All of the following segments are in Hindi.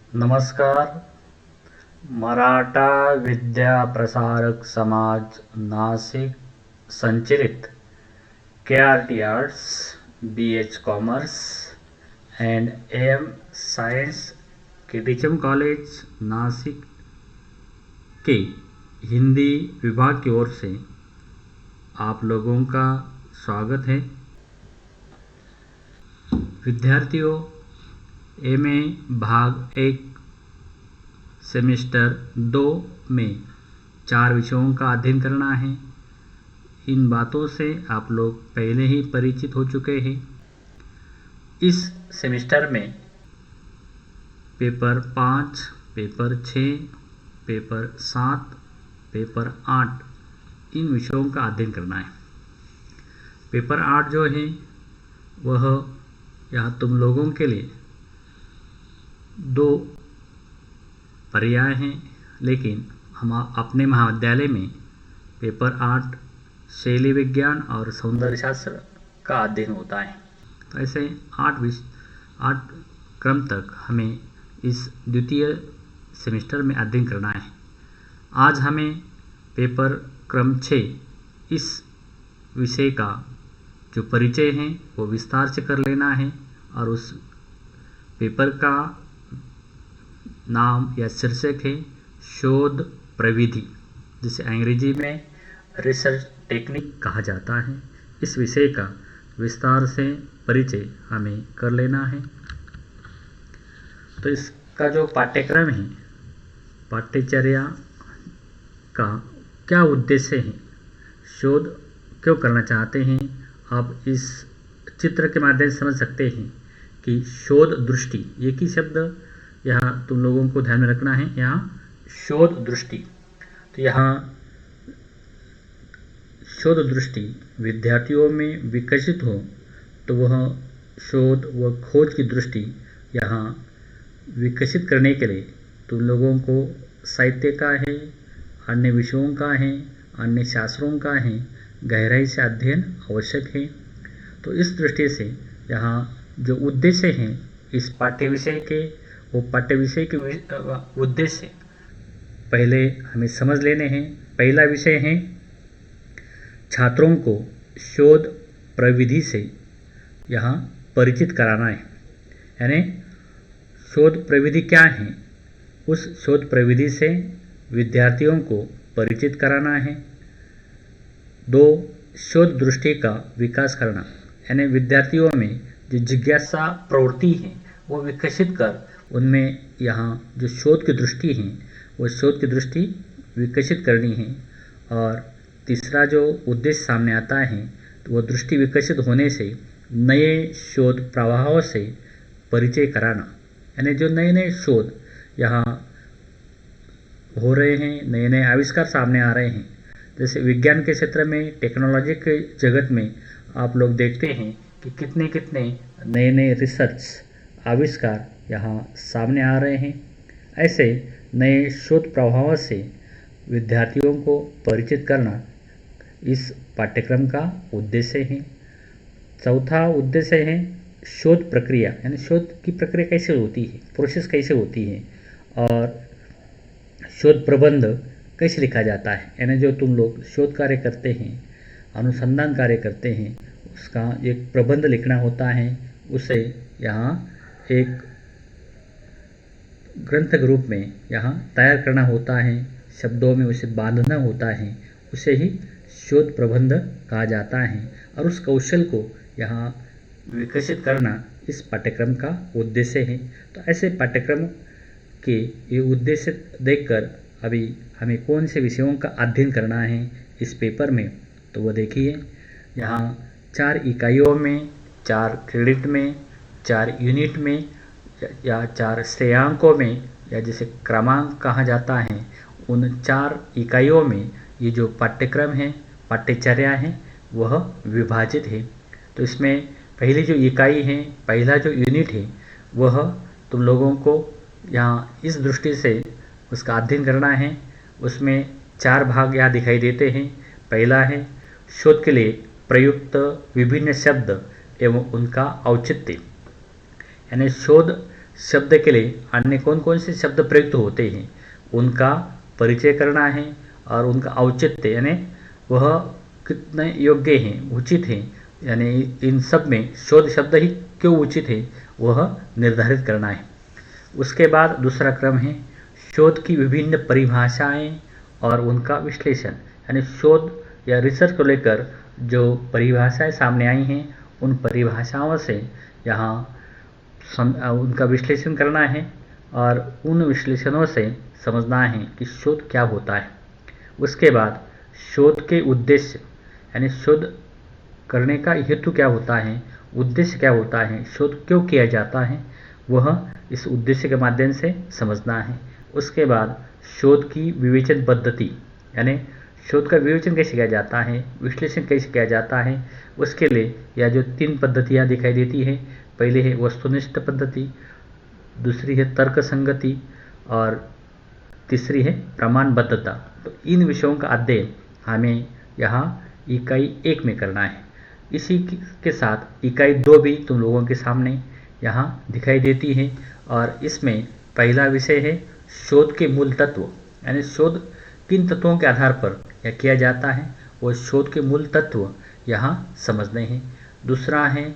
नमस्कार। मराठा विद्या प्रसारक समाज नाशिक संचलित KRT arts, BH commerce and AM science के टीचम कॉलेज नासिक के हिंदी विभाग की ओर से आप लोगों का स्वागत है। विद्यार्थियों, MA भाग 1 सेमेस्टर 2 में 4 विषयों का अध्ययन करना है। इन बातों से आप लोग पहले ही परिचित हो चुके हैं। इस सेमेस्टर में पेपर 5, पेपर 6, पेपर 7, पेपर 8 इन विषयों का अध्ययन करना है। पेपर 8 जो है वह यहाँ तुम लोगों के लिए 2 पर्याय हैं, लेकिन हम अपने महाविद्यालय में पेपर 8 शैली विज्ञान और सौंदर्य शास्त्र का अध्ययन होता है। तो ऐसे 8 क्रम तक हमें इस द्वितीय सेमेस्टर में अध्ययन करना है। आज हमें पेपर क्रम 6 इस विषय का जो परिचय है वो विस्तार से कर लेना है और उस पेपर का नाम या शीर्षक है शोध प्रविधि, जिसे अंग्रेजी में रिसर्च टेक्निक कहा जाता है। इस विषय का विस्तार से परिचय हमें कर लेना है। तो इसका जो पाठ्यक्रम है, पाठ्यचर्या का क्या उद्देश्य है, शोध क्यों करना चाहते हैं, आप इस चित्र के माध्यम से समझ सकते हैं कि शोध दृष्टि, एक ही शब्द यहाँ तुम लोगों को ध्यान में रखना है। यहाँ शोध दृष्टि, तो यहाँ शोध दृष्टि विद्यार्थियों में विकसित हो तो वह शोध व खोज की दृष्टि यहाँ विकसित करने के लिए तुम लोगों को साहित्य का है, अन्य विषयों का है, अन्य शास्त्रों का है, गहराई से अध्ययन आवश्यक है। तो इस दृष्टि से यहाँ जो उद्देश्य हैं इस पाठ्य विषय के, वो पाठ्य विषय के उद्देश्य पहले हमें समझ लेने हैं। पहला विषय है छात्रों को शोध प्रविधि से यहाँ परिचित कराना है, यानी शोध प्रविधि क्या है, उस शोध प्रविधि से विद्यार्थियों को परिचित कराना है। 2, शोध दृष्टि का विकास करना, यानी विद्यार्थियों में जो जिज्ञासा प्रवृत्ति है वो विकसित कर उनमें यहाँ जो शोध की दृष्टि है वो शोध की दृष्टि विकसित करनी है। और तीसरा जो उद्देश्य सामने आता है तो वो दृष्टि विकसित होने से नए शोध प्रवाहों से परिचय कराना, यानी जो नए नए शोध यहाँ हो रहे हैं, नए नए आविष्कार सामने आ रहे हैं। जैसे विज्ञान के क्षेत्र में, टेक्नोलॉजी के जगत में आप लोग देखते हैं कि कितने कितने नए नए रिसर्च आविष्कार यहाँ सामने आ रहे हैं। ऐसे नए शोध प्रभावों से विद्यार्थियों को परिचित करना इस पाठ्यक्रम का उद्देश्य है। चौथा उद्देश्य है शोध प्रक्रिया, यानी शोध की प्रक्रिया कैसे होती है, प्रोसेस कैसे होती है, और शोध प्रबंध कैसे लिखा जाता है, यानी जो तुम लोग शोध कार्य करते हैं, अनुसंधान कार्य करते हैं, उसका एक प्रबंध लिखना होता है। उसे यहाँ एक ग्रंथ के रूप में यहाँ तैयार करना होता है, शब्दों में उसे बांधना होता है, उसे ही शोध प्रबंध कहा जाता है। और उस कौशल को यहाँ विकसित करना इस पाठ्यक्रम का उद्देश्य है। तो ऐसे पाठ्यक्रम के ये उद्देश्य देखकर अभी हमें कौन से विषयों का अध्ययन करना है इस पेपर में, तो वो देखिए। यहाँ 4 इकाइयों में, 4 क्रेडिट में, 4 यूनिट में या 4 श्रेयांकों में, या जिसे क्रमांक कहा जाता है, उन 4 इकाइयों में ये जो पाठ्यक्रम है, पाठ्यचर्या है, वह विभाजित है। तो इसमें पहली जो इकाई है, पहला जो यूनिट है, वह तुम लोगों को यहाँ इस दृष्टि से उसका अध्ययन करना है। उसमें 4 भाग यहाँ दिखाई देते हैं। पहला है शोध के लिए प्रयुक्त विभिन्न शब्द एवं उनका औचित्य, यानी शोध शब्द के लिए अन्य कौन कौन से शब्द प्रयुक्त होते हैं उनका परिचय करना है और उनका औचित्य यानी वह कितने योग्य हैं, उचित हैं, यानी इन सब में शोध शब्द ही क्यों उचित है वह निर्धारित करना है। उसके बाद दूसरा क्रम है शोध की विभिन्न परिभाषाएं और उनका विश्लेषण, यानी शोध या रिसर्च को लेकर जो परिभाषाएं सामने आई हैं उन परिभाषाओं से यहाँ उनका विश्लेषण करना है और उन विश्लेषणों से समझना है कि शोध क्या होता है। उसके बाद शोध के उद्देश्य, यानी शोध करने का हेतु क्या होता है, उद्देश्य क्या होता है, शोध क्यों किया जाता है, वह इस उद्देश्य के माध्यम से समझना है। उसके बाद शोध की विवेचन पद्धति, यानी शोध का विवेचन कैसे किया जाता है, विश्लेषण कैसे किया जाता है, उसके लिए यह जो 3 पद्धतियाँ दिखाई देती है, पहले है वस्तुनिष्ठ पद्धति, दूसरी है तर्क संगति और तीसरी है प्रमाणबद्धता। तो इन विषयों का अध्ययन हमें यहाँ इकाई 1 में करना है। इसी के साथ इकाई 2 भी तुम लोगों के सामने यहाँ दिखाई देती है और इसमें पहला विषय है शोध के मूल तत्व, यानी शोध किन तत्वों के आधार पर यह किया जाता है वो शोध के मूल तत्व यहाँ समझने हैं। दूसरा है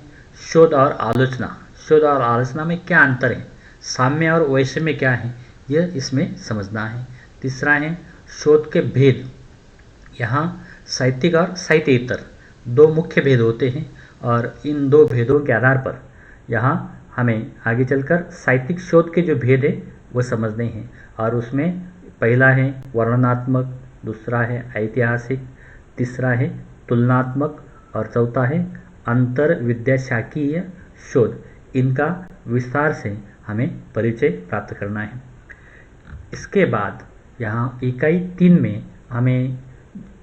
शोध और आलोचना, शोध और आलोचना में क्या अंतर है, साम्य और वैषम्य में क्या है यह इसमें समझना है। तीसरा है शोध के भेद, यहाँ साहित्यिक और साहित्येतर 2 मुख्य भेद होते हैं और इन 2 भेदों के आधार पर यहाँ हमें आगे चलकर साहित्यिक शोध के जो भेद है वो समझने हैं और उसमें पहला है वर्णनात्मक, दूसरा है ऐतिहासिक, तीसरा है तुलनात्मक और चौथा है अंतर विद्याशाखीय शोध। इनका विस्तार से हमें परिचय प्राप्त करना है। इसके बाद यहाँ इकाई 3 में हमें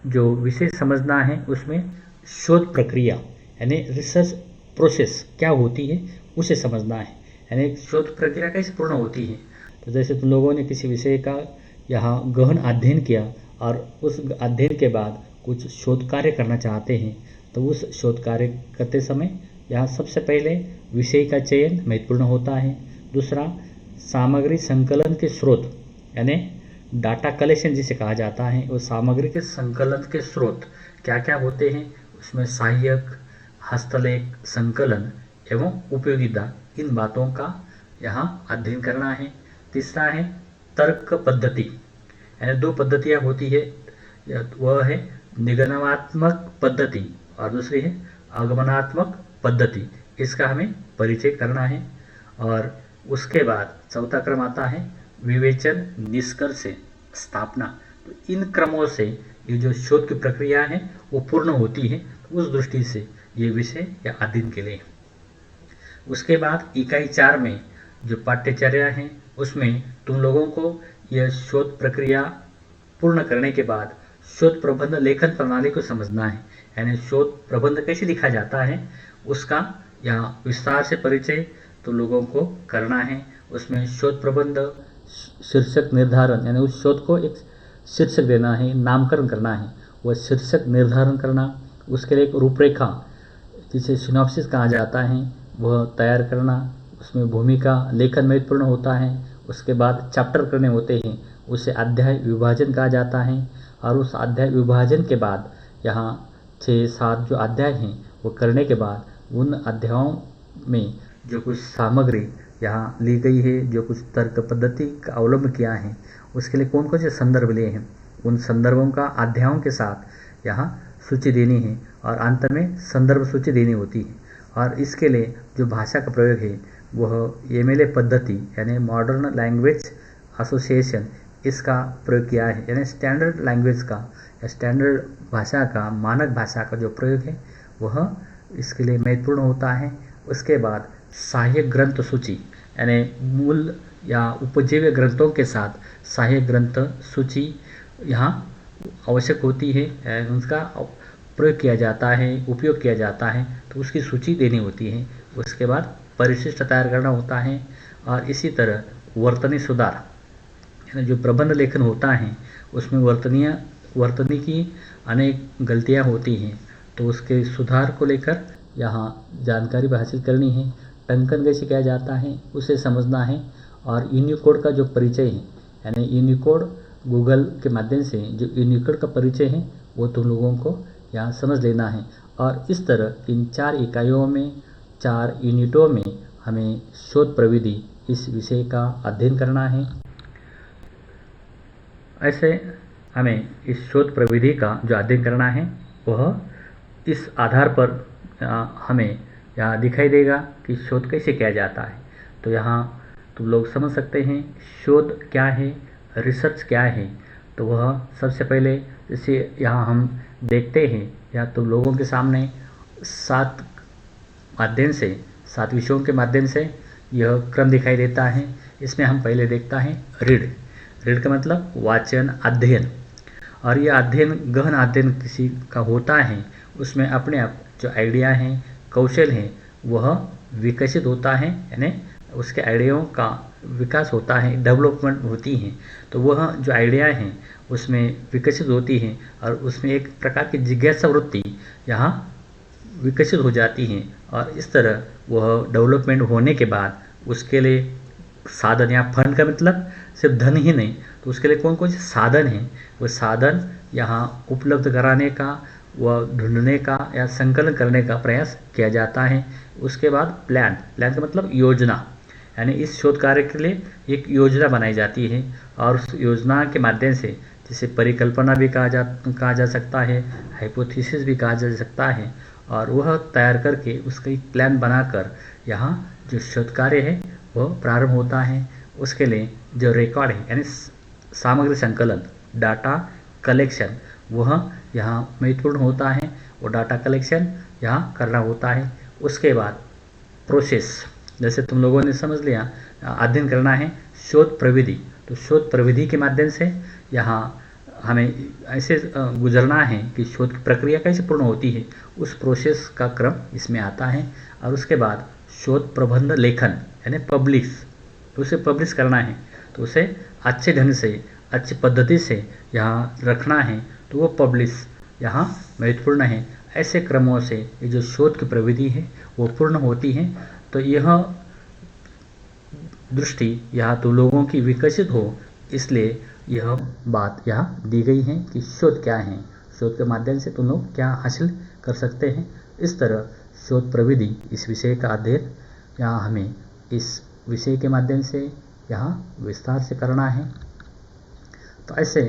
जो विषय समझना है उसमें शोध प्रक्रिया, यानी रिसर्च प्रोसेस क्या होती है उसे समझना है, यानी शोध प्रक्रिया कैसे पूर्ण होती है। तो जैसे तुम लोगों ने किसी विषय का यहाँ गहन अध्ययन किया और उस अध्ययन के बाद कुछ शोध कार्य करना चाहते हैं तो उस शोध कार्य करते समय यहाँ सबसे पहले विषय का चयन महत्वपूर्ण होता है। दूसरा सामग्री संकलन के स्रोत, यानी डाटा कलेक्शन जिसे कहा जाता है, वो सामग्री के संकलन के स्रोत क्या क्या होते हैं, उसमें सहायक, हस्तलेख, संकलन एवं उपयोगिता, इन बातों का यहाँ अध्ययन करना है। तीसरा है तर्क पद्धति, यानी 2 पद्धतियाँ होती है, वह है निगमनात्मक पद्धति और दूसरी है आगमनात्मक पद्धति, इसका हमें परिचय करना है। और उसके बाद चौथा क्रम आता है विवेचन, निष्कर्ष, स्थापना। तो इन क्रमों से ये जो शोध की प्रक्रिया है वो पूर्ण होती है, उस दृष्टि से ये विषय या अध्ययन के लिए। उसके बाद इकाई 4 में जो पाठ्यचर्या है उसमें तुम लोगों को यह शोध प्रक्रिया पूर्ण करने के बाद शोध प्रबंध लेखन प्रणाली को समझना है, यानी शोध प्रबंध कैसे लिखा जाता है उसका यहाँ विस्तार से परिचय तुम लोगों को करना है। उसमें शोध प्रबंध शीर्षक निर्धारण, यानी उस शोध को एक शीर्षक देना है, नामकरण करना है, वह शीर्षक निर्धारण करना, उसके लिए एक रूपरेखा जिसे सिनॉप्सिस कहा जाता है वह तैयार करना, उसमें भूमिका लेखन महत्वपूर्ण होता है। उसके बाद चैप्टर करने होते हैं, उसे अध्याय विभाजन कहा जाता है और उस अध्याय विभाजन के बाद यहाँ 6-7 जो अध्याय हैं वो करने के बाद उन अध्यायों में जो कुछ सामग्री यहाँ ली गई है, जो कुछ तर्क पद्धति का अवलंब किया है, उसके लिए कौन कौन से संदर्भ लिए हैं, उन संदर्भों का अध्यायों के साथ यहाँ सूची देनी है और अंत में संदर्भ सूची देनी होती है। और इसके लिए जो भाषा का प्रयोग है वह एमएलए पद्धति, यानी मॉडर्न लैंग्वेज एसोसिएशन, इसका प्रयोग किया है, यानी स्टैंडर्ड लैंग्वेज का या स्टैंडर्ड भाषा का, मानक भाषा का जो प्रयोग है वह इसके लिए महत्वपूर्ण होता है। उसके बाद सहायक ग्रंथ सूची, यानी मूल या उपजीव्य ग्रंथों के साथ सहायक ग्रंथ सूची यहाँ आवश्यक होती है, उनका प्रयोग किया जाता है, उपयोग किया जाता है, तो उसकी सूची देनी होती है। उसके बाद परिशिष्ट तैयार करना होता है और इसी तरह वर्तनी सुधार, यानी जो प्रबंध लेखन होता है उसमें वर्तनी की अनेक गलतियाँ होती हैं, तो उसके सुधार को लेकर यहाँ जानकारी हासिल करनी है। टंकन कैसे किया जाता है उसे समझना है, और यूनिकोड का जो परिचय है, यानी यूनिकोड गूगल के माध्यम से जो यूनिकोड का परिचय है वो तुम लोगों को यहाँ समझ लेना है। और इस तरह इन 4 इकाइयों में, 4 यूनिटों में हमें शोध प्रविधि इस विषय का अध्ययन करना है। ऐसे हमें इस शोध प्रविधि का जो अध्ययन करना है वह इस आधार पर हमें यहाँ दिखाई देगा कि शोध कैसे किया जाता है। तो यहाँ तुम लोग समझ सकते हैं शोध क्या है, रिसर्च क्या है। तो वह सबसे पहले जैसे यहाँ हम देखते हैं, या तुम लोगों के सामने 7 विषयों के माध्यम से यह क्रम दिखाई देता है। इसमें हम पहले देखता है रीड का मतलब वाचन, अध्ययन। और यह अध्ययन गहन अध्ययन किसी का होता है, उसमें अपने आप जो आइडिया हैं, कौशल हैं, वह विकसित होता है, यानी उसके आइडियाओं का विकास होता है, डेवलपमेंट होती है। तो वह जो आइडिया हैं उसमें विकसित होती हैं और उसमें एक प्रकार की जिज्ञासा वृत्ति यहाँ विकसित हो जाती है। और इस तरह वह डेवलपमेंट होने के बाद उसके लिए साधन, या फंड का मतलब सिर्फ धन ही नहीं, तो उसके लिए कौन कौन से साधन हैं, वो साधन यहाँ उपलब्ध कराने का, वह ढूंढने का या संकलन करने का प्रयास किया जाता है। उसके बाद प्लान का मतलब योजना, यानी इस शोध कार्य के लिए एक योजना बनाई जाती है। और उस योजना के माध्यम से जिसे परिकल्पना भी कहा जा सकता है, हाइपोथेसिस भी कहा जा सकता है, और वह तैयार करके उसका एक प्लान बनाकर यहाँ जो शोध कार्य है वह प्रारंभ होता है। उसके लिए जो रिकॉर्ड है, यानी सामग्री संकलन, डाटा कलेक्शन, वह यहाँ महत्वपूर्ण होता है। वो डाटा कलेक्शन यहाँ करना होता है। उसके बाद प्रोसेस, जैसे तुम लोगों ने समझ लिया, अध्ययन करना है शोध प्रविधि। तो शोध प्रविधि के माध्यम से यहाँ हमें ऐसे गुजरना है कि शोध की प्रक्रिया कैसे पूर्ण होती है, उस प्रोसेस का क्रम इसमें आता है। और उसके बाद शोध प्रबंध लेखन, यानी पब्लिश, तो उसे पब्लिश करना है, तो उसे अच्छे ढंग से, अच्छी पद्धति से यहाँ रखना है, तो वो पब्लिश यहाँ महत्वपूर्ण है। ऐसे क्रमों से ये जो शोध की प्रविधि है वो पूर्ण होती है। तो यह दृष्टि यहाँ तो लोगों की विकसित हो, इसलिए यह बात यहाँ दी गई है कि शोध क्या है, शोध के माध्यम से तुम लोग क्या हासिल कर सकते हैं। इस तरह शोध प्रविधि इस विषय का अध्ययन यहाँ हमें इस विषय के माध्यम से यहाँ विस्तार से करना है। तो ऐसे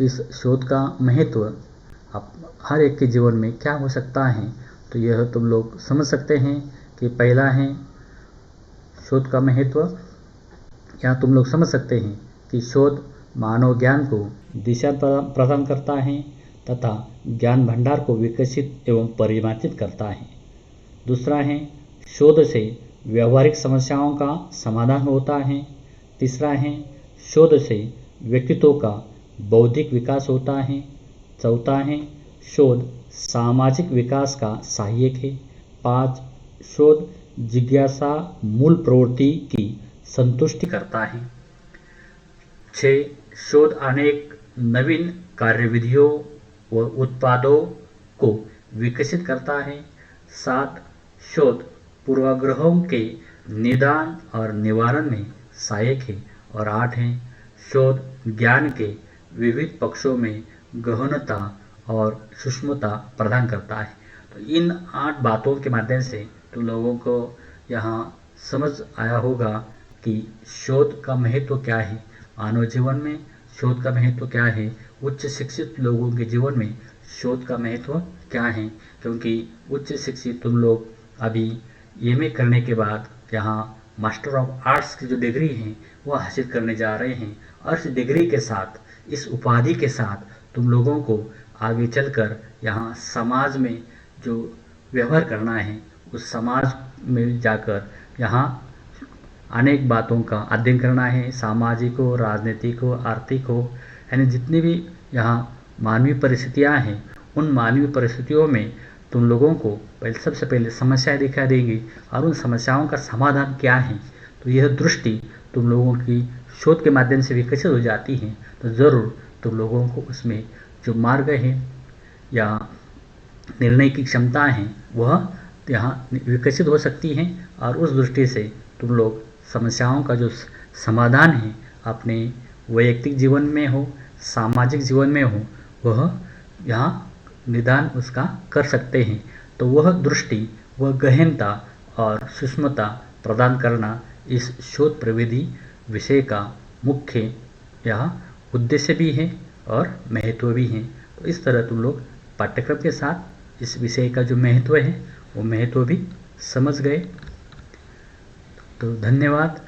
इस शोध का महत्व आप हर एक के जीवन में क्या हो सकता है, तो यह तुम लोग समझ सकते हैं कि पहला है शोध का महत्व। यहाँ तुम लोग समझ सकते हैं कि शोध मानव ज्ञान को दिशा प्रदान करता है तथा ज्ञान भंडार को विकसित एवं परिमार्जित करता है। दूसरा है शोध से व्यवहारिक समस्याओं का समाधान होता है। तीसरा है शोध से व्यक्तित्व का बौद्धिक विकास होता है। चौथा है शोध सामाजिक विकास का सहायक है। 5 शोध जिज्ञासा मूल प्रवृत्ति की संतुष्टि करता है। 6 शोध अनेक नवीन कार्यविधियों व उत्पादों को विकसित करता है। 7 शोध पूर्वाग्रहों के निदान और निवारण में सहायक है। और 8 है शोध ज्ञान के विविध पक्षों में गहनता और सूक्ष्मता प्रदान करता है। तो इन 8 बातों के माध्यम से तुम लोगों को यहाँ समझ आया होगा कि शोध का महत्व क्या है, मानव जीवन में शोध का महत्व क्या है, उच्च शिक्षित लोगों के जीवन में शोध का महत्व क्या है। क्योंकि उच्च शिक्षित तुम लोग अभी एमए करने के बाद यहाँ मास्टर ऑफ आर्ट्स की जो डिग्री है वो हासिल करने जा रहे हैं। और इस डिग्री के साथ, इस उपाधि के साथ तुम लोगों को आगे चलकर यहाँ समाज में जो व्यवहार करना है, उस समाज में जाकर यहाँ अनेक बातों का अध्ययन करना है, सामाजिक हो, राजनीतिक हो, आर्थिक हो, यानी जितनी भी यहाँ मानवीय परिस्थितियाँ हैं, उन मानवीय परिस्थितियों में तुम लोगों को सबसे पहले समस्याएं दिखाई देंगी और उन समस्याओं का समाधान क्या है। तो यह दृष्टि तुम लोगों की शोध के माध्यम से विकसित हो जाती है। तो ज़रूर तुम लोगों को उसमें जो मार्ग है या निर्णय की क्षमता है वह यहाँ विकसित हो सकती हैं और उस दृष्टि से तुम लोग समस्याओं का जो समाधान है अपने वैयक्तिक जीवन में हो, सामाजिक जीवन में हो, वह यहाँ निदान उसका कर सकते हैं। तो वह दृष्टि, वह गहनता और सूक्ष्मता प्रदान करना इस शोध प्रविधि विषय का मुख्य यहाँ उद्देश्य भी है और महत्व भी है। तो इस तरह तुम लोग पाठ्यक्रम के साथ इस विषय का जो महत्व है वो महत्व भी समझ गए। तो धन्यवाद।